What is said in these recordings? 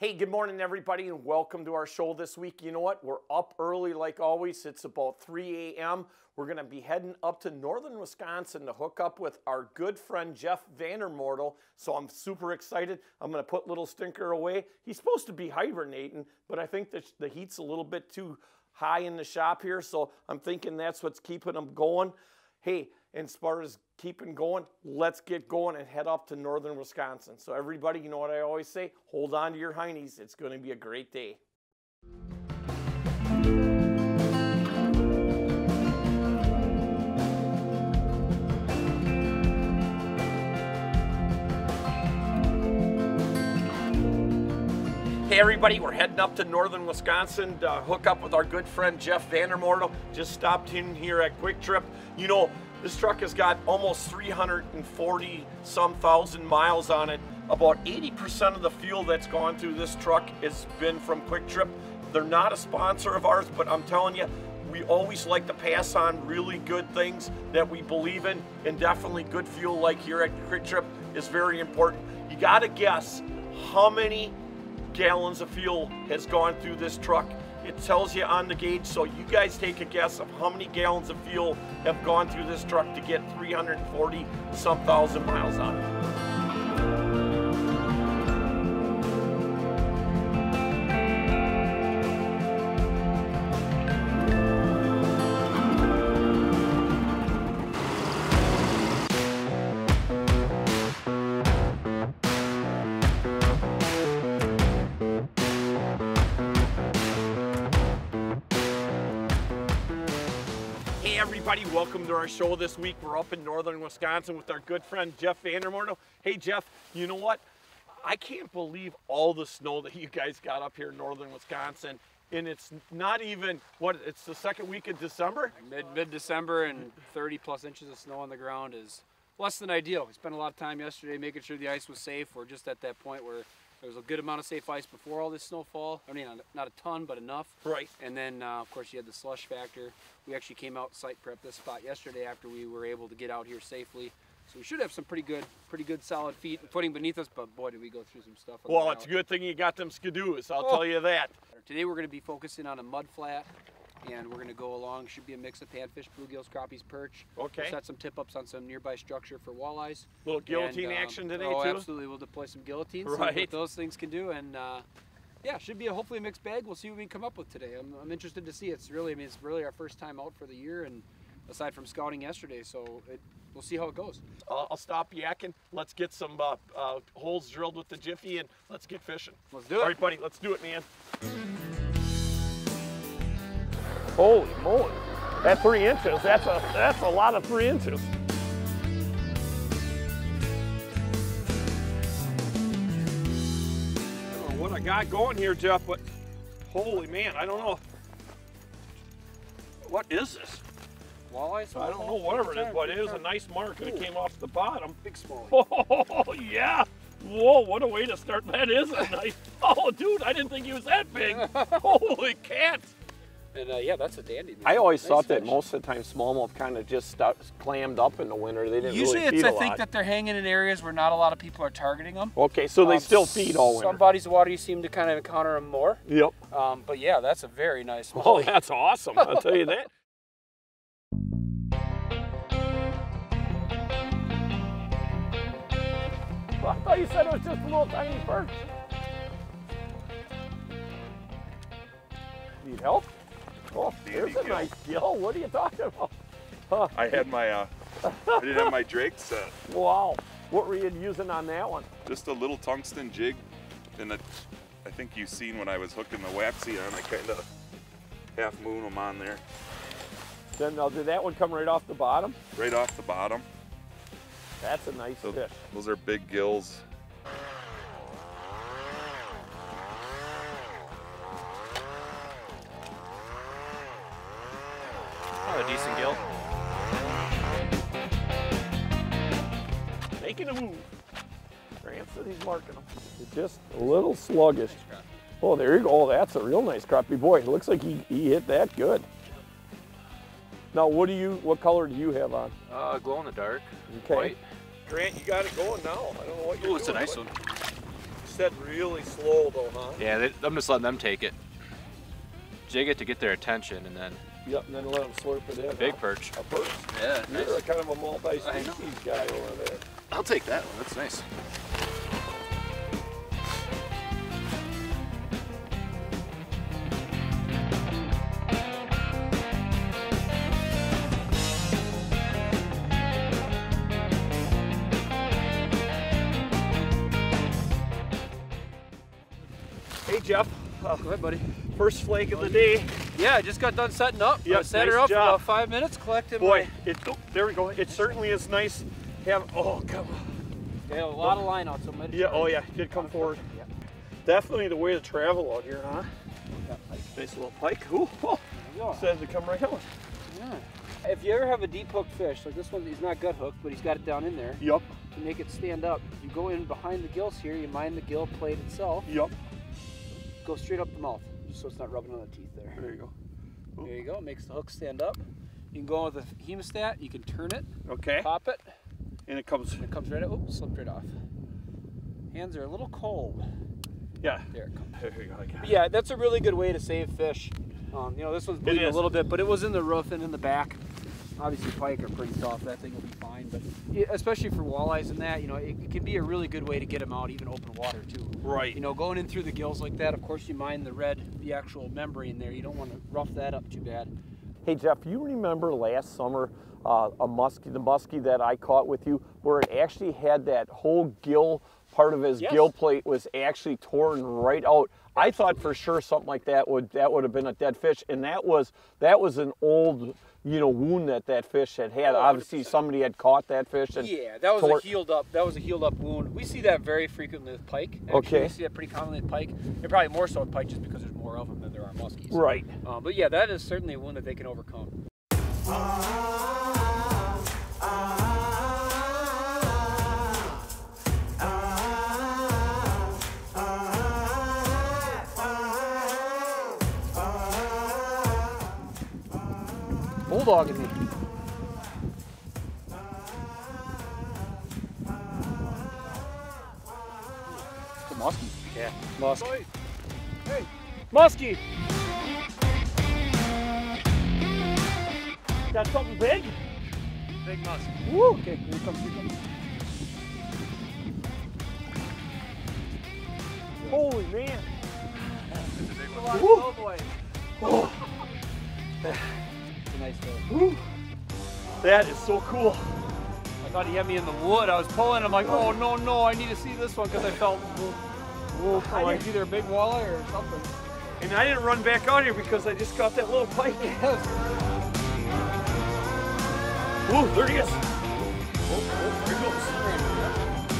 Hey, good morning, everybody, and welcome to our show this week. You know what? We're up early like always. It's about 3 a.m. We're going to be heading up to northern Wisconsin to hook up with our good friend Jeff Remortel. So I'm super excited. I'm going to put little Stinker away. He's supposed to be hibernating, but I think that the heat's a little bit too high in the shop here, so I'm thinking that's what's keeping him going. Hey, and as far as keeping going, let's get going and head up to northern Wisconsin. So everybody, you know what I always say, hold on to your heinies. It's going to be a great day. Hey everybody, we're heading up to northern Wisconsin to hook up with our good friend Jeff Remortel. Just stopped in here at Quick Trip. You know, this truck has got almost 340 some thousand miles on it. About 80% of the fuel that's gone through this truck has been from Quick Trip. They're not a sponsor of ours, but I'm telling you, we always like to pass on really good things that we believe in, and definitely good fuel like here at Quick Trip is very important. You gotta guess how many gallons of fuel has gone through this truck. It tells you on the gauge, so you guys take a guess of how many gallons of fuel have gone through this truck to get 340 some thousand miles on it. Everybody, welcome to our show this week. We're up in northern Wisconsin with our good friend Jeff Remortel. Hey Jeff, you know what? I can't believe all the snow that you guys got up here in northern Wisconsin, and it's not even, what, it's the second week of December? Mid-December, and 30 plus inches of snow on the ground is less than ideal. We spent a lot of time yesterday making sure the ice was safe. We're just at that point where there was a good amount of safe ice before all this snowfall. I mean, not a ton, but enough. Right. And then, of course, you had the slush factor. We actually came out site prep this spot yesterday after we were able to get out here safely. So we should have some pretty good solid footing beneath us, but boy, did we go through some stuff. Well, it's a good thing you got them skidoos, I'll tell you that. Today we're going to be focusing on a mud flat, and we're going to go along, should be a mix of panfish, bluegills, crappies, perch. Okay. We'll set some tip-ups on some nearby structure for walleyes. Little guillotine action today, too? Oh, absolutely. We'll deploy some guillotines, see what those things can do, and yeah, should be hopefully a mixed bag. We'll see what we can come up with today. I'm interested to see. It's really our first time out for the year, and aside from scouting yesterday, so we'll see how it goes. I'll stop yakking. Let's get some holes drilled with the Jiffy, and let's get fishing. Let's do it. All right, buddy, let's do it, man. Holy moly, that 3 inches, that's a lot of 3 inches. I don't know what I got going here, Jeff, but holy man, I don't know. What is this? Walleye? I don't know, whatever it is, but it is a nice mark, and it came off the bottom. Big small. Oh, yeah. Whoa, what a way to start. That is a nice. Oh, dude, I didn't think he was that big. Holy cats. And yeah, that's a dandy. I always thought that most of the time smallmouth kind of just clammed up in the winter. They didn't usually really feed a lot. I think that they're hanging in areas where not a lot of people are targeting them. Okay, so they still feed all winter. Some bodies of water you seem to kind of encounter them more. Yep. But yeah, that's a very nice one. Oh, that's awesome. I'll tell you that. Well, I thought you said it was just a little tiny perch. Need help? Oh, there's a nice gill. What are you talking about? Huh. I had my, I didn't have my drag set. Wow. What were you using on that one? Just a little tungsten jig. And I think you've seen when I was hooking the waxy on, I kind of half moon them on there. Then did that one come right off the bottom? Right off the bottom. That's a nice fish. Those are big gills. Oh, a decent gill. Making a move. Grant said he's marking them. It's just a little sluggish. Oh, there you go. Oh, that's a real nice crappie. Boy, it looks like he hit that good. Now, what color do you have on? Glow in the dark. Okay. White. Grant, you got it going now. I don't know what you're doing. Oh, it's a nice one. said, really slow though, huh? Yeah, I'm just letting them take it. Jig it to get their attention, and then Yep, and then let them slurp it in. big perch. A perch? Yeah, You're nice. kind of a multi-species guy over there. I'll take that one. That's nice. Hey Jeff, Go ahead, buddy. first flake of the day. Yeah, I just got done setting up. Yep, Set her nice up for job. about 5 minutes, collected Boy, my... there we go. It certainly is nice. Oh, come on. Yeah, a lot of line out, so might Yeah, oh yeah, did come forward. Yeah. Definitely the way to travel out here, huh? Yeah. Nice little pike. Ooh, oh, There you go. says to come right on. Yeah. If you ever have a deep hook fish, like this one, he's not gut hooked, but he's got it down in there. Yup, To make it stand up, you go in behind the gills here, you mind the gill plate itself, yup. go straight up the mouth, just so it's not rubbing on the teeth there. There you go. There you go, it makes the hook stand up. You can go with a hemostat, you can turn it, Okay, pop it, and it comes, and it comes right out. Oops, slipped right off. Hands are a little cold. yeah. There it comes. There you go. But yeah, that's a really good way to save fish. You know, this one's bleeding a is. little bit, but it was in the roof and in the back. Obviously, pike are pretty tough. That thing will be fine. But yeah, especially for walleyes and that, you know, it can be a really good way to get them out, even open water too. Right. You know, going in through the gills like that, of course, you mind the actual membrane there. You don't want to rough that up too bad. Hey Jeff, you remember last summer the muskie that I caught with you, where it actually had that whole gill part of his Yes. gill plate was actually torn right out. I thought for sure something like that would have been a dead fish, and that was an old, you know, wound that fish had had. Oh, Obviously 100%. somebody had caught that fish and Yeah, that was tore- a healed up. That was a healed up wound. We see that very frequently with pike. Actually, Okay. we see that pretty commonly with pike, and probably more so with pike just because there's more of them than there are muskies. Right. But yeah, that is certainly a wound that they can overcome. Bulldogging me. It's a muskie. Yeah, muskie. Hey, muskie! Got something big? Big muskie. Woo! Okay, here he comes, here he comes. Holy man. Woo! Woo! Boy. Oh, It's a nice fish. woo. That is so cool. I thought he had me in the wood. I was pulling. I'm like, oh no, no, I need to see this one because I felt. Whoa, I it's either a big walleye or something. And I didn't run back out here because I just got that little pike. Ooh, there he is. Oh, there he goes.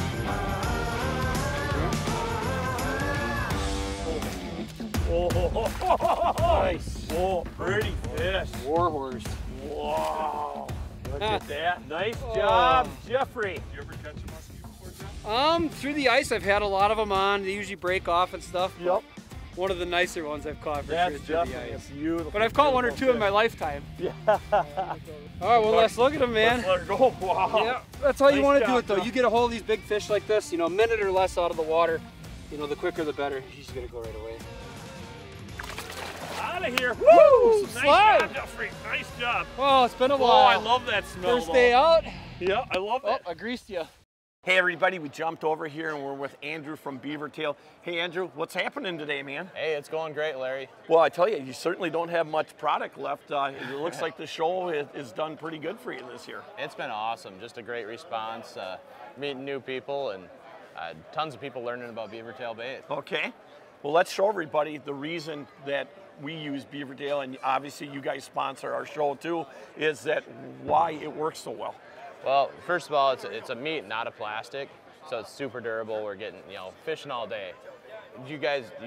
Oh, Nice. Oh, pretty fish. Warhorse. Wow. Look at that. Nice job, Jeffrey. Did you ever catch a muskie before, Jeff? Through the ice, I've had a lot of them on. They usually break off and stuff. Yep. One of the nicer ones I've caught for That's sure through the definitely ice. beautiful. But I've caught one or two in my lifetime. Yeah. All right, well, let's look at them, man. Let's let her go. Wow. Yeah, that's how you Nice want to do job, it, though. Jeff. You get a hold of these big fish like this, you know, a minute or less out of the water. You know, the quicker the better. She's gonna go right away. Out of here. Woo! Nice Slide. job, Jeffrey. Nice job. Oh, it's been a Oh, while. I love that smell. First day out. Yeah, I love Oh, it. I greased you. Hey everybody, we jumped over here and we're with Andrew from Beavertail. Hey Andrew, what's happening today, man? Hey, it's going great, Larry. Well, I tell you, you certainly don't have much product left. It looks like the show is done pretty good for you this year. It's been awesome. Just a great response, meeting new people, and tons of people learning about beavertail bait. Okay, well let's show everybody the reason that we use Beavertail, and obviously you guys sponsor our show too, is that why it works so well. Well, first of all, it's a meat, not a plastic, so it's super durable. We're getting, you know, fishing all day. You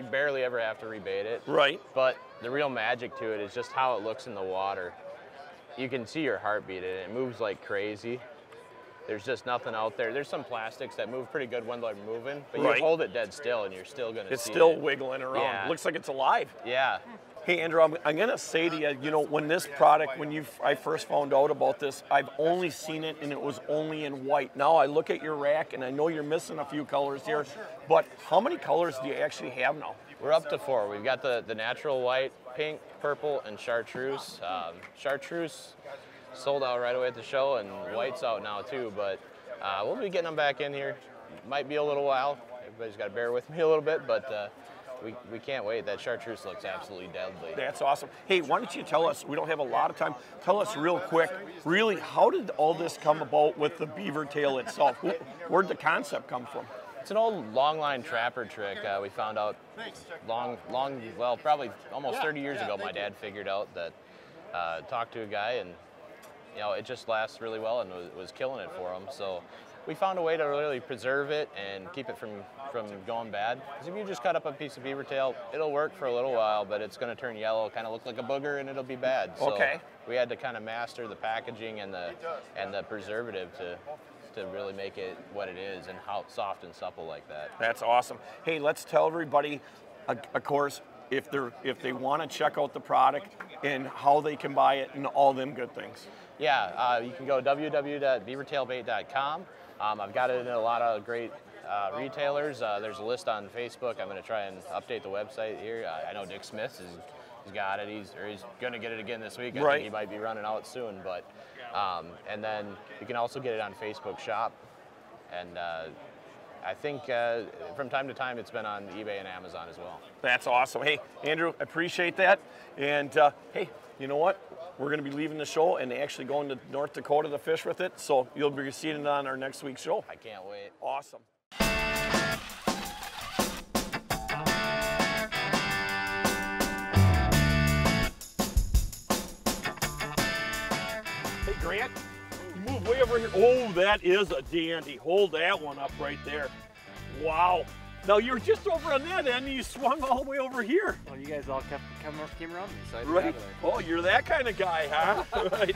barely ever have to rebait it. Right. But the real magic to it is just how it looks in the water. You can see your heartbeat in it. It moves like crazy. there's just nothing out there. There's some plastics that move pretty good when they're moving, but Right. you hold it dead still and you're still going to see It's still it. wiggling around. Yeah. Looks like it's alive. Yeah. Hey, Andrew, I'm going to say to you, you know, when this product, I first found out about this, I've only seen it and it was only in white. Now I look at your rack and I know you're missing a few colors here, but how many colors do you actually have now? We're up to 4. We've got the natural white, pink, purple, and chartreuse. Chartreuse sold out right away at the show, and white's out now too, but we'll be getting them back in here. Might be a little while. Everybody's got to bear with me a little bit, but we can't wait. That chartreuse looks absolutely deadly. That's awesome. Hey, why don't you tell us, we don't have a lot of time, tell us real quick, really, how did all this come about with the beaver tail itself? Where'd the concept come from? It's an old long line trapper trick. We found out well, probably almost 30 years ago, my dad figured out that, talked to a guy, and you know, it just lasts really well and was killing it for him. So we found a way to really preserve it and keep it from going bad. Because if you just cut up a piece of beaver tail, it'll work for a little while, but it's going to turn yellow, kind of look like a booger, and it'll be bad. So okay. We had to kind of master the packaging and the preservative to really make it what it is and how soft and supple like that. That's awesome. Hey, let's tell everybody, of course, if they want to check out the product and how they can buy it and all them good things. Yeah, you can go www.beavertailbait.com. I've got it in a lot of great retailers. There's a list on Facebook. I'm going to try and update the website here. I know Dick Smith he's got it. He's going to get it again this week. I think he might be running out soon. But and then you can also get it on Facebook Shop. And I think from time to time it's been on eBay and Amazon as well. That's awesome. Hey, Andrew, I appreciate that. And hey, you know what? We're going to be leaving the show and actually going to North Dakota to fish with it. So you'll be seeing it on our next week's show. I can't wait. Awesome. Hey, Grant, you move way over here. Oh, that is a dandy. Hold that one up right there. Wow. Now you were just over on that end and you swung all the way over here. Well, you guys all came around me, so I Right. have it. Oh, you're that kind of guy, huh? Right.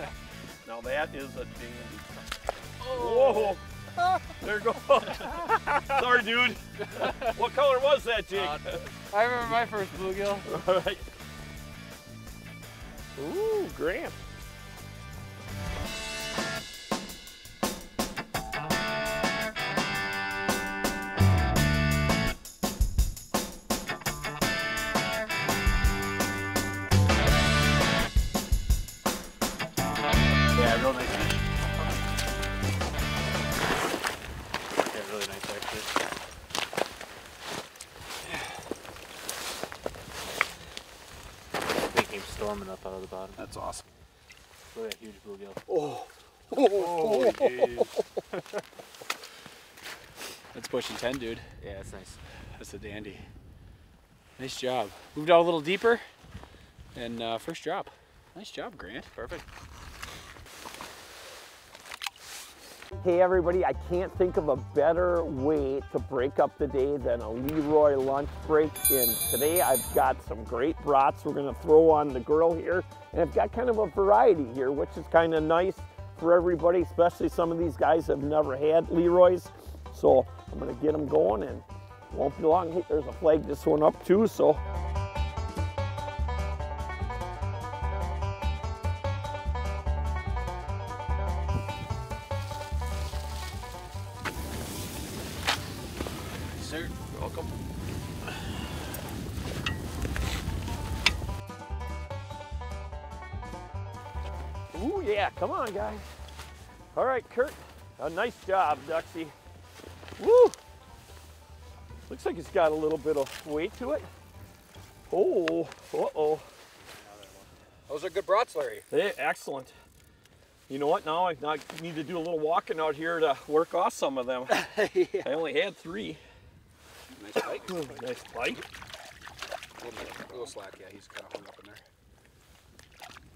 Now that is a dandy. Whoa. There goes. Sorry, dude. What color was that, Jake? I remember my first bluegill. All right. Ooh, Grant. Yeah, real nice fish. Yeah, really nice actually. They came storming up out of the bottom. That's awesome. Look at that huge bluegill. Oh, that's pushing 10, dude. Yeah, that's nice. That's a dandy. Nice job. Moved out a little deeper, and first drop. Nice job, Grant. Perfect. Hey everybody, I can't think of a better way to break up the day than a Leroy lunch break. And today I've got some great brats we're gonna throw on the grill here. And I've got kind of a variety here, which is kind of nice for everybody, especially some of these guys have never had Leroy's. So I'm gonna get them going and won't be long. Hey, there's a flag this one up too, so. Sir, you're welcome. Ooh, yeah, come on, guys. All right, Kurt, a nice job, Duxie. Woo! Looks like it's got a little bit of weight to it. Oh, uh-oh. Those are good brats, Larry. Hey, excellent. You know what, now I need to do a little walking out here to work off some of them. Yeah. I only had 3. Nice pike. Nice pike. A little slack, yeah, he's kind of hung up in there.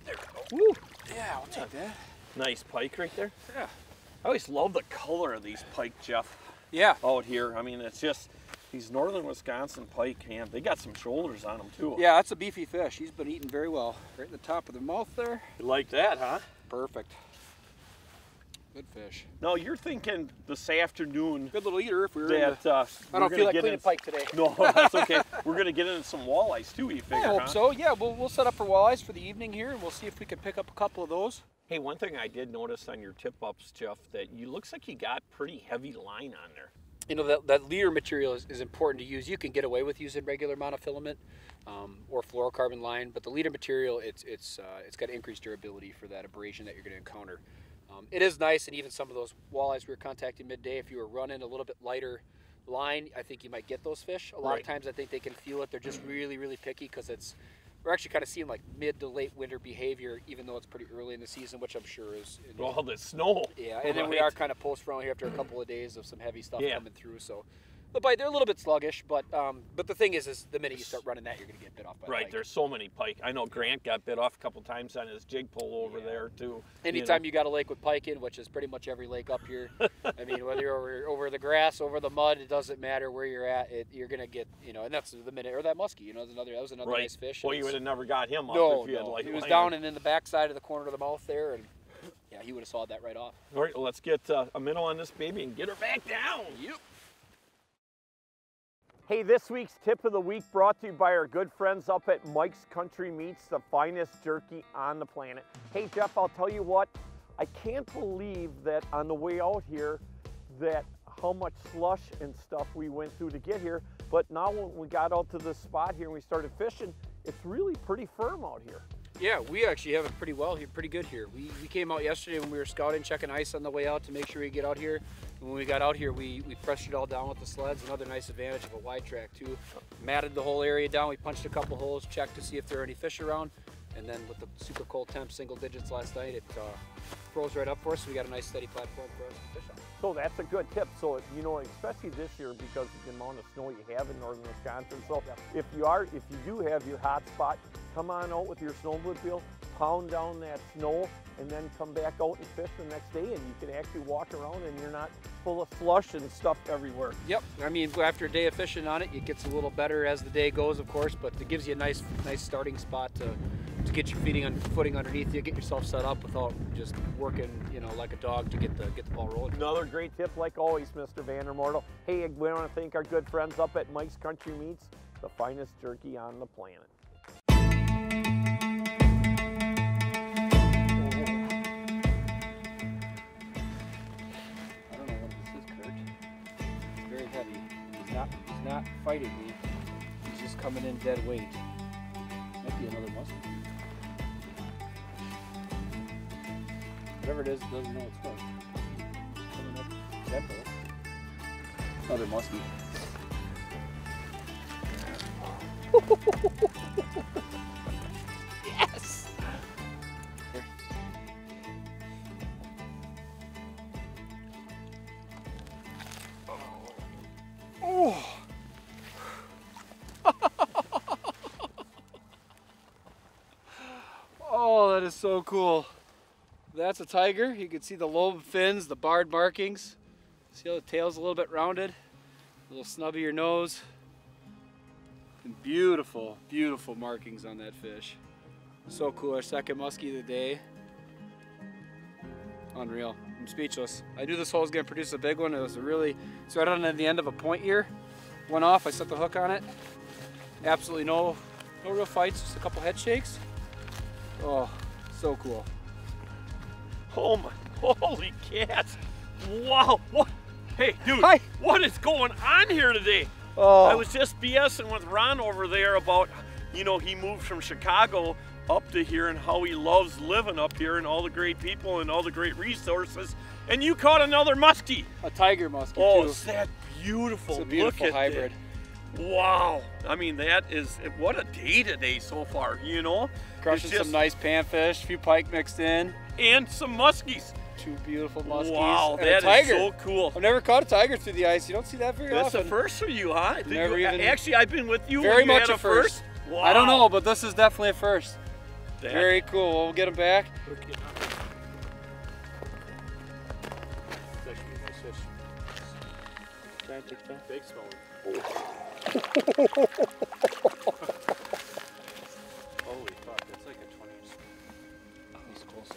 There we go. Woo! Yeah, I'll take that. Nice pike right there. Yeah. I always love the color of these pike, Jeff, Yeah. out here. I mean, it's just, these northern Wisconsin pike, man, they got some shoulders on them too. Yeah, that's a beefy fish. He's been eating very well. Right in the top of the mouth there. You like that, huh? Perfect. Good fish. Now you're thinking this afternoon Good little eater if we were that I don't feel like cleaning pike today. No, that's okay. We're gonna get into some walleyes too, you figure, I hope huh? so. Yeah, we'll set up for walleyes for the evening here, and we'll see if we can pick up a couple of those. Hey, one thing I did notice on your tip-ups, Jeff, that you looks like you got pretty heavy line on there. You know, that leader material is important to use. You can get away with using regular monofilament or fluorocarbon line, but the leader material, it's got increased durability for that abrasion that you're going to encounter. It is nice, and even some of those walleyes we were contacting midday, if you were running a little bit lighter line, I think you might get those fish. A lot of times I think they can feel it. They're just really, really picky because we're actually kind of seeing like mid to late winter behavior, even though it's pretty early in the season, which I'm sure is. All the snow. Yeah, and then we are kind of post-front here after a couple of days of some heavy stuff coming through. So the bite, they're a little bit sluggish, but the thing is the minute you start running that, you're going to get bit off by the pike. There's so many pike. I know Grant got bit off a couple times on his jig pole over there too. Anytime you got a lake with pike in, which is pretty much every lake up here, I mean, whether you're over the grass, over the mud, it doesn't matter where you're at. You're going to get, and that's the minute, or that muskie, that was another nice fish. Well, you would have never got him up if you had like. He was down and in the backside of the corner of the mouth there, and yeah, he would have sawed that right off. All right, well, let's get a minnow on this baby and get her back down. Yep. Hey, this week's tip of the week brought to you by our good friends up at Mike's Country Meats, the finest jerky on the planet. Hey, Jeff, I'll tell you what, I can't believe that on the way out here that how much slush and stuff we went through to get here, but now when we got out to this spot here and we started fishing, it's really pretty firm out here. Yeah, we actually have it pretty well here, pretty good here. We came out yesterday when we were scouting, checking ice on the way out to make sure we get out here. And when we got out here, we pressured all down with the sleds. Another nice advantage of a wide track too. Matted the whole area down. We punched a couple holes, checked to see if there are any fish around. And then with the super cold temps, single digits last night, it froze right up for us. So we got a nice steady platform for us to fish on. So that's a good tip. So, especially this year because of the amount of snow you have in northern Wisconsin. So if you do have your hot spot, come on out with your snowmobile, pound down that snow, and then come back out and fish the next day, and you can actually walk around and you're not full of slush and stuff everywhere. Yep. I mean, after a day of fishing on it, it gets a little better as the day goes, of course, but it gives you a nice starting spot to get your footing underneath you, get yourself set up without just working, like a dog to get the ball rolling. Another great tip, like always, Mr. Vandermortel. Hey, we want to thank our good friends up at Mike's Country Meats, the finest jerky on the planet. I don't know what this is, Kurt. It's very heavy. He's not fighting me. He's just coming in dead weight. Might be another muskie. Whatever it is, it doesn't know it's hooked. Coming up tempo. Another muskie. Yes! Here. Oh! Oh, that is so cool. That's a tiger. You can see the lobe fins, the barred markings. See how the tail's a little bit rounded? A little snubbier nose. And beautiful, beautiful markings on that fish. So cool. Our second muskie of the day. Unreal. I'm speechless. I knew this hole was going to produce a big one. It was it's right on the end of a point here. Went off. I set the hook on it. Absolutely no real fights. Just a couple head shakes. Oh, so cool. Oh my, holy cats. Wow, what? Hey, dude, Hi. What is going on here today? Oh. I was just BSing with Ron over there about, he moved from Chicago up to here and how he loves living up here and all the great people and all the great resources. And you caught another muskie. A tiger muskie, Oh, too. is that beautiful? It's a beautiful Look at hybrid. that. Wow. I mean, what a day today so far, Crushing some nice panfish, a few pike mixed in. And some muskies. Two beautiful muskies. Wow, and that a tiger. is so cool. I've never caught a tiger through the ice. You don't see that very That's often. the first for you, huh? Actually, I've been with you. Very when you much had a first. Wow. I don't know, but this is definitely a first. That- Very cool. We'll get him back. Big stone. Holy fuck, that's like a 20-inch. He's close.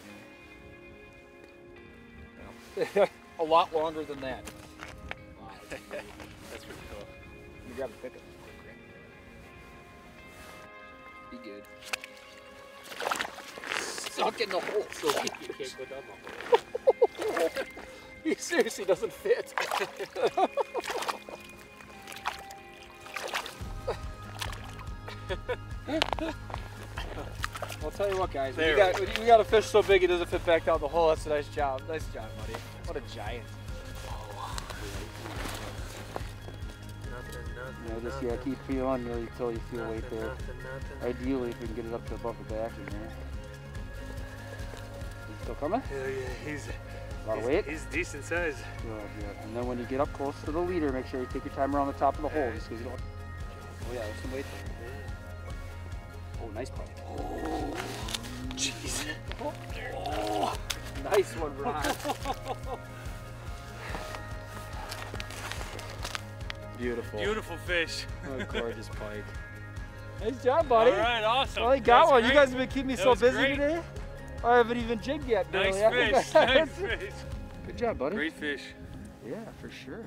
lot longer than that. Wow, That's pretty cool. Let me grab the pickup. Be good. Stuck in the hole. So you can't go down the hole. He seriously doesn't fit. I'll tell you what, guys. When you got a fish so big it doesn't fit back down the hole, that's a nice job. Nice job, buddy. What a giant. Just keep feeling really until you feel weight there. Ideally, if we can get it up to above the back in there. He's still coming? Yeah, he's A lot of weight? He's decent size. Good. And then when you get up close to the leader, make sure you take your time around the top of the hole, just because you don't. Oh yeah, there's some weight there. Oh, nice bite. Oh, jeez. Oh, nice one, Ron. Beautiful. Beautiful fish. Oh, gorgeous pike. Nice job, buddy. All right, awesome. Well, you got one. Great. You guys have been keeping me That so was busy great. today. I haven't even jigged yet. Nice Billy. fish. Nice fish. Good job, buddy. Great fish. Yeah, for sure.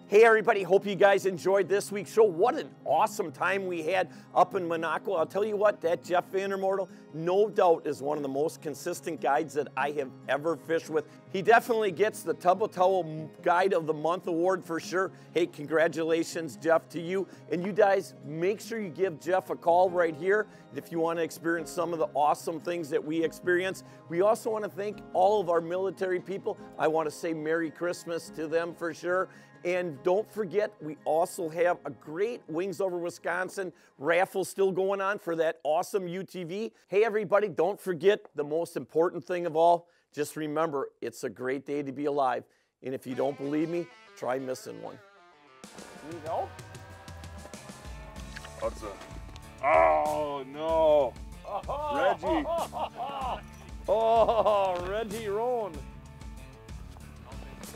Hey everybody, hope you guys enjoyed this week's show. What an awesome time we had up in Monaco. I'll tell you what, that Jeff Vandermortel, no doubt, is one of the most consistent guides that I have ever fished with. He definitely gets the Tubbo Towel Guide of the Month award for sure. Hey, congratulations, Jeff, to you. And you guys, make sure you give Jeff a call right here if you want to experience some of the awesome things that we experience. We also want to thank all of our military people. I want to say Merry Christmas to them for sure. And don't forget, we also have a great Wings Over Wisconsin raffle still going on for that awesome UTV. Hey everybody, don't forget the most important thing of all, just remember, it's a great day to be alive. And if you don't believe me, try missing one. There you go. What's up? Oh no! Reggie! Oh, Reggie Roan.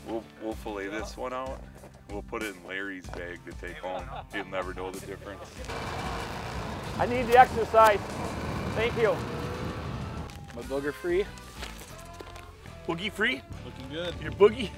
We'll fillet this one out. We'll put it in Larry's bag to take home. He'll never know the difference. I need the exercise. Thank you. My booger free. Boogie free? Looking good. Your boogie?